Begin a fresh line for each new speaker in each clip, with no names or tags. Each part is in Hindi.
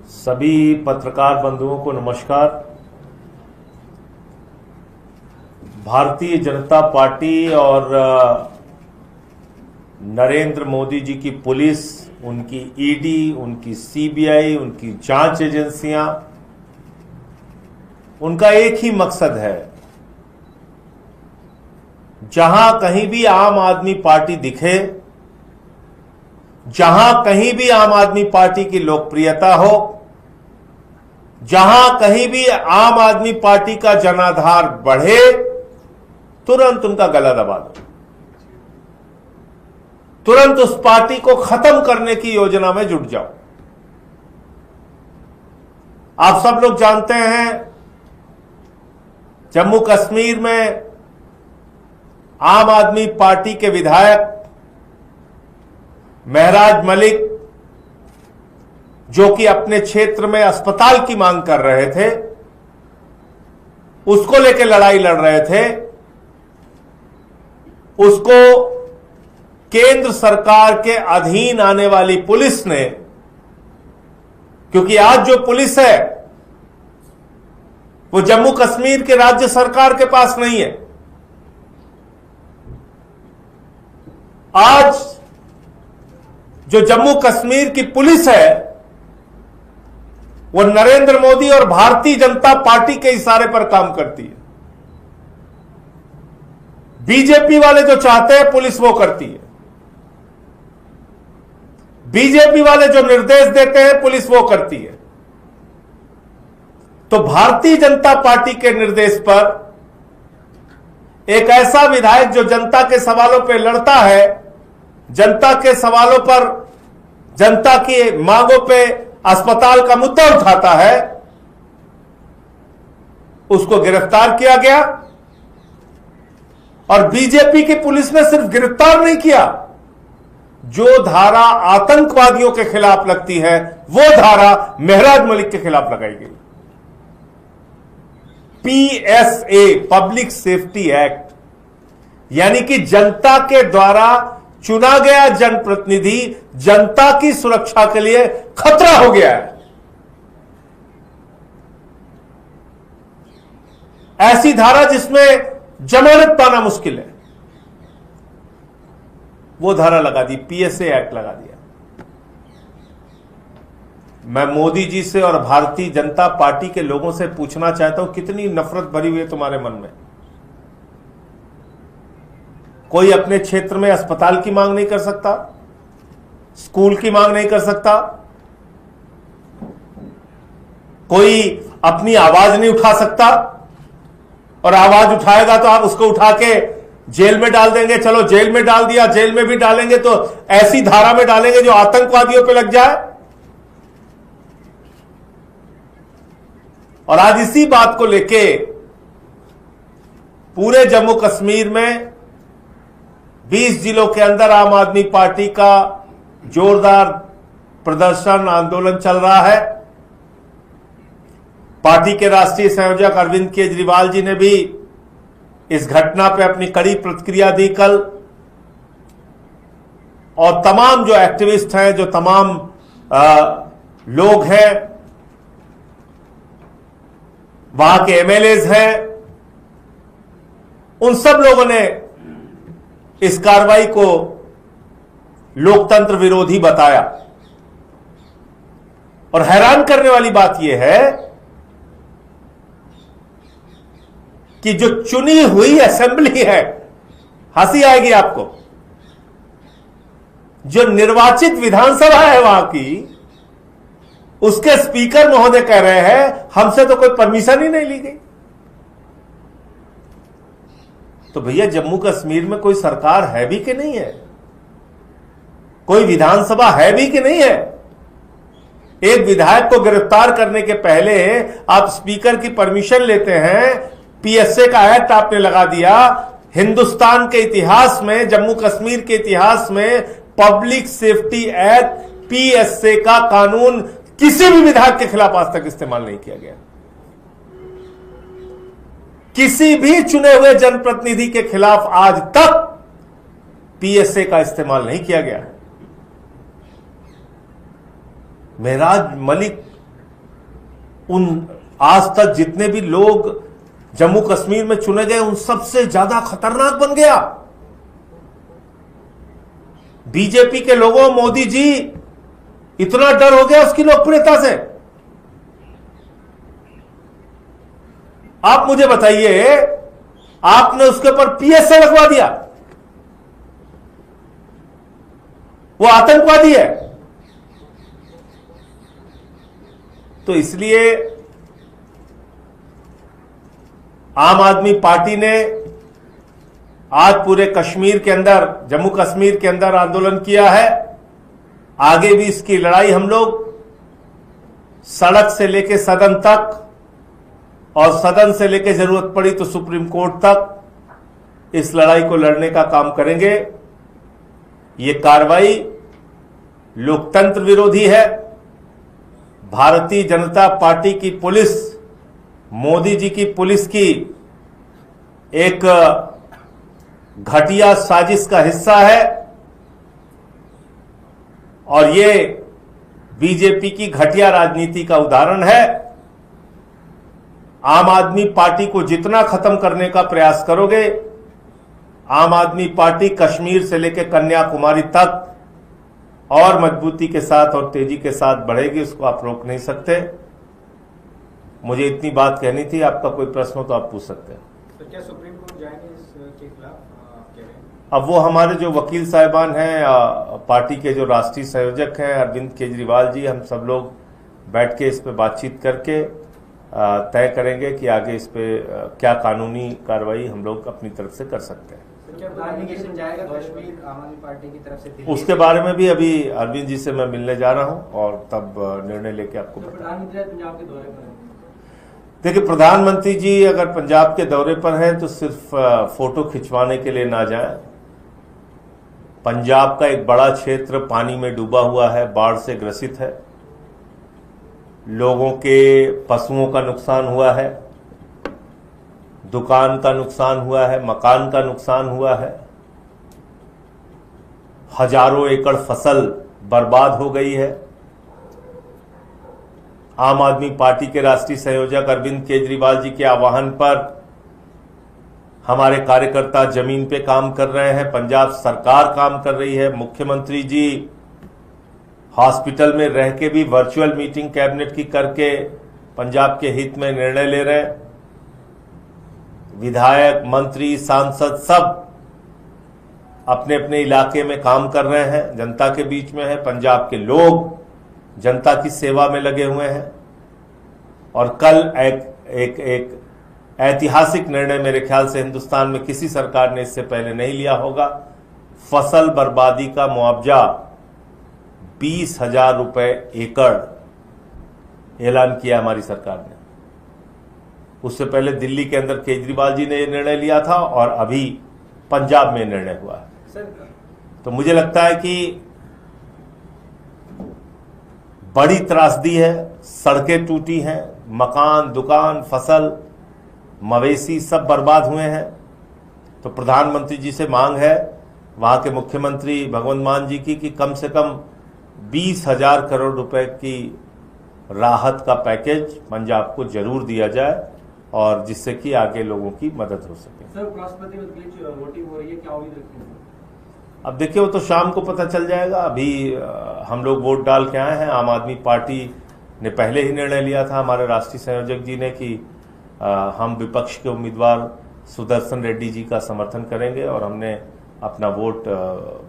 सभी पत्रकार बंधुओं को नमस्कार। भारतीय जनता पार्टी और नरेंद्र मोदी जी की पुलिस, उनकी ईडी, उनकी सीबीआई, उनकी जांच एजेंसियां, उनका एक ही मकसद है, जहां कहीं भी आम आदमी पार्टी दिखे, जहां कहीं भी आम आदमी पार्टी की लोकप्रियता हो, जहां कहीं भी आम आदमी पार्टी का जनाधार बढ़े, तुरंत उनका गला दबा दो, तुरंत उस पार्टी को खत्म करने की योजना में जुट जाओ। आप सब लोग जानते हैं, जम्मू कश्मीर में आम आदमी पार्टी के विधायक महराज मलिक, जो कि अपने क्षेत्र में अस्पताल की मांग कर रहे थे, उसको लेकर लड़ाई लड़ रहे थे, उसको केंद्र सरकार के अधीन आने वाली पुलिस ने, क्योंकि आज जो पुलिस है वो जम्मू कश्मीर के राज्य सरकार के पास नहीं है। आज जो जम्मू कश्मीर की पुलिस है वो नरेंद्र मोदी और भारतीय जनता पार्टी के इशारे पर काम करती है। बीजेपी वाले जो चाहते हैं पुलिस वो करती है, बीजेपी वाले जो निर्देश देते हैं पुलिस वो करती है। तो भारतीय जनता पार्टी के निर्देश पर एक ऐसा विधायक जो जनता के सवालों पर लड़ता है, जनता के सवालों पर, जनता की मांगों पे अस्पताल का मुद्दा उठाता है, उसको गिरफ्तार किया गया। और बीजेपी की पुलिस ने सिर्फ गिरफ्तार नहीं किया, जो धारा आतंकवादियों के खिलाफ लगती है वो धारा महराज मलिक के खिलाफ लगाई गई। पीएसए, पब्लिक सेफ्टी एक्ट, यानी कि जनता के द्वारा चुना गया जनप्रतिनिधि जनता की सुरक्षा के लिए खतरा हो गया है। ऐसी धारा जिसमें जमानत पाना मुश्किल है, वो धारा लगा दी, पीएसए एक्ट लगा दिया। मैं मोदी जी से और भारतीय जनता पार्टी के लोगों से पूछना चाहता हूं, कितनी नफरत भरी हुई है तुम्हारे मन में? कोई अपने क्षेत्र में अस्पताल की मांग नहीं कर सकता, स्कूल की मांग नहीं कर सकता, कोई अपनी आवाज नहीं उठा सकता, और आवाज उठाएगा तो आप उसको उठा के जेल में डाल देंगे। चलो जेल में डाल दिया, जेल में भी डालेंगे तो ऐसी धारा में डालेंगे जो आतंकवादियों पे लग जाए। और आज इसी बात को लेके पूरे जम्मू कश्मीर में 20 जिलों के अंदर आम आदमी पार्टी का जोरदार प्रदर्शन, आंदोलन चल रहा है। पार्टी के राष्ट्रीय संयोजक अरविंद केजरीवाल जी ने भी इस घटना पे अपनी कड़ी प्रतिक्रिया दी कल, और तमाम जो एक्टिविस्ट हैं, जो तमाम लोग हैं, वहां के एमएलएज हैं, उन सब लोगों ने इस कार्रवाई को लोकतंत्र विरोधी बताया। और हैरान करने वाली बात यह है कि जो चुनी हुई असेंबली है, हंसी आएगी आपको, जो निर्वाचित विधानसभा है वहां की, उसके स्पीकर महोदय कह रहे हैं हमसे तो कोई परमिशन ही नहीं ली गई। तो भैया जम्मू कश्मीर में कोई सरकार है भी कि नहीं है? कोई विधानसभा है भी कि नहीं है? एक विधायक को गिरफ्तार करने के पहले आप स्पीकर की परमिशन लेते हैं, पीएसए का एक्ट आपने लगा दिया। हिंदुस्तान के इतिहास में, जम्मू कश्मीर के इतिहास में पब्लिक सेफ्टी एक्ट, पीएसए का कानून किसी भी विधायक के खिलाफ आज तक इस्तेमाल नहीं किया गया। किसी भी चुने हुए जनप्रतिनिधि के खिलाफ आज तक पीएसए का इस्तेमाल नहीं किया गया। मेहराज मलिक उन आज तक जितने भी लोग जम्मू कश्मीर में चुने गए उन सबसे ज्यादा खतरनाक बन गया। बीजेपी के लोगों, मोदी जी इतना डर हो गया उसकी लोकप्रियता से। आप मुझे बताइए, आपने उसके ऊपर पीएसए लगवा दिया, वो आतंकवादी है। तो इसलिए आम आदमी पार्टी ने आज पूरे कश्मीर के अंदर, जम्मू कश्मीर के अंदर आंदोलन किया है। आगे भी इसकी लड़ाई हम लोग सड़क से लेकर सदन तक और सदन से लेकर जरूरत पड़ी तो सुप्रीम कोर्ट तक इस लड़ाई को लड़ने का काम करेंगे। ये कार्रवाई लोकतंत्र विरोधी है। भारतीय जनता पार्टी की पुलिस, मोदी जी की पुलिस की एक घटिया साजिश का हिस्सा है और ये बीजेपी की घटिया राजनीति का उदाहरण है। आम आदमी पार्टी को जितना खत्म करने का प्रयास करोगे, आम आदमी पार्टी कश्मीर से लेकर कन्याकुमारी तक और मजबूती के साथ और तेजी के साथ बढ़ेगी। उसको आप रोक नहीं सकते। मुझे इतनी बात कहनी थी। आपका कोई प्रश्न हो तो आप पूछ सकते हैं।
तो क्या सुप्रीम कोर्ट जाएंगे इसके खिलाफ? कह रहे हैं
अब वो हमारे जो वकील साहिबान हैं, पार्टी के जो राष्ट्रीय संयोजक हैं अरविंद केजरीवाल जी, हम सब लोग बैठ के इस पे बातचीत करके तय करेंगे कि आगे इस पे क्या कानूनी कार्रवाई हम लोग अपनी तरफ से कर सकते हैं।
क्या नोटिफिकेशन जाएगा कश्मीर आम आदमी पार्टी की तरफ से?
उसके बारे में भी अभी अरविंद जी से मैं मिलने जा रहा हूं और तब निर्णय लेके आपको बताऊंगा।
प्रधानमंत्री पंजाब के दौरे पर हैं।
देखिए, प्रधानमंत्री जी अगर पंजाब के दौरे पर हैं तो सिर्फ फोटो खिंचवाने के लिए ना जाएं। पंजाब का एक बड़ा क्षेत्र पानी में डूबा हुआ है, बाढ़ से ग्रसित है। लोगों के पशुओं का नुकसान हुआ है, दुकान का नुकसान हुआ है, मकान का नुकसान हुआ है, हजारों एकड़ फसल बर्बाद हो गई है। आम आदमी पार्टी के राष्ट्रीय संयोजक अरविंद केजरीवाल जी के आह्वान पर हमारे कार्यकर्ता जमीन पे काम कर रहे हैं, पंजाब सरकार काम कर रही है। मुख्यमंत्री जी हॉस्पिटल में रह के भी वर्चुअल मीटिंग कैबिनेट की करके पंजाब के हित में निर्णय ले रहे हैं। विधायक, मंत्री, सांसद सब अपने अपने इलाके में काम कर रहे हैं, जनता के बीच में है। पंजाब के लोग जनता की सेवा में लगे हुए हैं और कल एक ऐतिहासिक निर्णय मेरे ख्याल से हिंदुस्तान में किसी सरकार ने इससे पहले नहीं लिया होगा। फसल बर्बादी का मुआवजा 20,000 रुपए एकड़ ऐलान किया हमारी सरकार ने। उससे पहले दिल्ली के अंदर केजरीवाल जी ने यह निर्णय लिया था और अभी पंजाब में निर्णय हुआ है। तो मुझे लगता है कि बड़ी त्रासदी है, सड़कें टूटी हैं, मकान, दुकान, फसल, मवेशी सब बर्बाद हुए हैं। तो प्रधानमंत्री जी से मांग है वहां के मुख्यमंत्री भगवंत मान जी की कि कम से कम 20,000 करोड़ रुपए की राहत का पैकेज पंजाब को जरूर दिया जाए और जिससे कि आगे लोगों की मदद हो सके।
सर, उपराष्ट्रपति वोटिंग हो रही है, क्या उम्मीद रखते हैं?
अब देखिए, वो तो शाम को पता चल जाएगा। अभी हम लोग वोट डाल के आए हैं। आम आदमी पार्टी ने पहले ही निर्णय लिया था, हमारे राष्ट्रीय संयोजक जी ने, कि हम विपक्ष के उम्मीदवार सुदर्शन रेड्डी जी का समर्थन करेंगे और हमने अपना वोट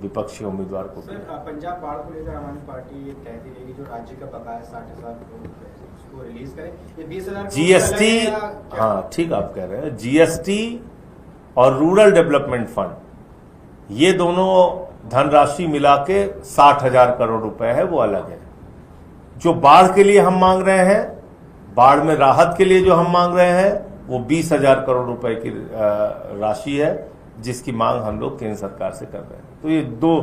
विपक्षी उम्मीदवार को दिया।
पंजाब बाढ़ को लेकर आम आदमी पार्टी ये कहती रहेगी जो राज्य का बकाया 60,000 करोड़ उसको रिलीज करें। ये 20,000
जीएसटी, हाँ ठीक आप कह रहे हैं, जीएसटी और रूरल डेवलपमेंट फंड, ये दोनों धनराशि मिला के 60,000 करोड़ रुपए है, वो अलग है। जो बाढ़ के लिए हम मांग रहे हैं, बाढ़ में राहत के लिए जो हम मांग रहे हैं, वो 20,000 करोड़ रुपए की राशि है जिसकी मांग हम लोग केंद्र सरकार से कर रहे हैं। तो ये दो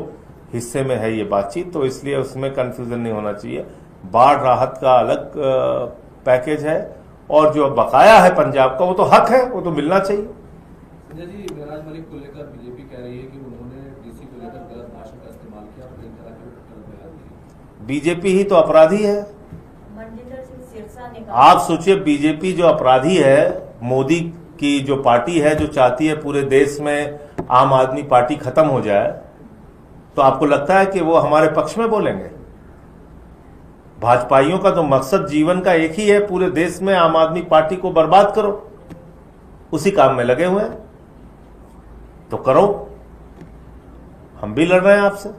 हिस्से में है ये बातचीत, तो इसलिए उसमें कंफ्यूजन नहीं होना चाहिए। बाढ़ राहत का अलग पैकेज है और जो बकाया है पंजाब का वो तो हक है, वो तो मिलना चाहिए।
जी, मेहराज मलिक को लेकर बीजेपी कह रही है कि उन्होंने डीसी को
बीजेपी ही तो अपराधी है।
मंजिंदर सिंह सिरसा ने कहा,
आप सोचिए, बीजेपी जो अपराधी है, मोदी की जो पार्टी है, जो चाहती है पूरे देश में आम आदमी पार्टी खत्म हो जाए, तो आपको लगता है कि वो हमारे पक्ष में बोलेंगे? भाजपाइयों का तो मकसद जीवन का एक ही है, पूरे देश में आम आदमी पार्टी को बर्बाद करो। उसी काम में लगे हुए हैं, तो करो, हम भी लड़ रहे हैं आपसे।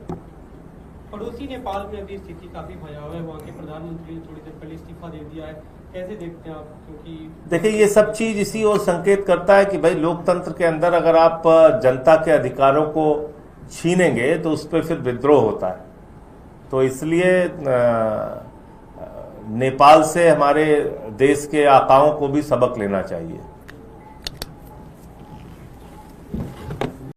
पड़ोसी नेपाल में अभी स्थिति काफी भयावह है, वहाँ के प्रधानमंत्री ने थोड़ी देर पहले इस्तीफा दे दिया है, कैसे देखते हैं आप? क्योंकि
देखिए, ये सब चीज इसी ओर संकेत करता है कि भाई लोकतंत्र के अंदर अगर आप जनता के अधिकारों को छीनेंगे तो उस पर फिर विद्रोह होता है। तो इसलिए नेपाल से हमारे देश के आकाओं को भी सबक लेना चाहिए।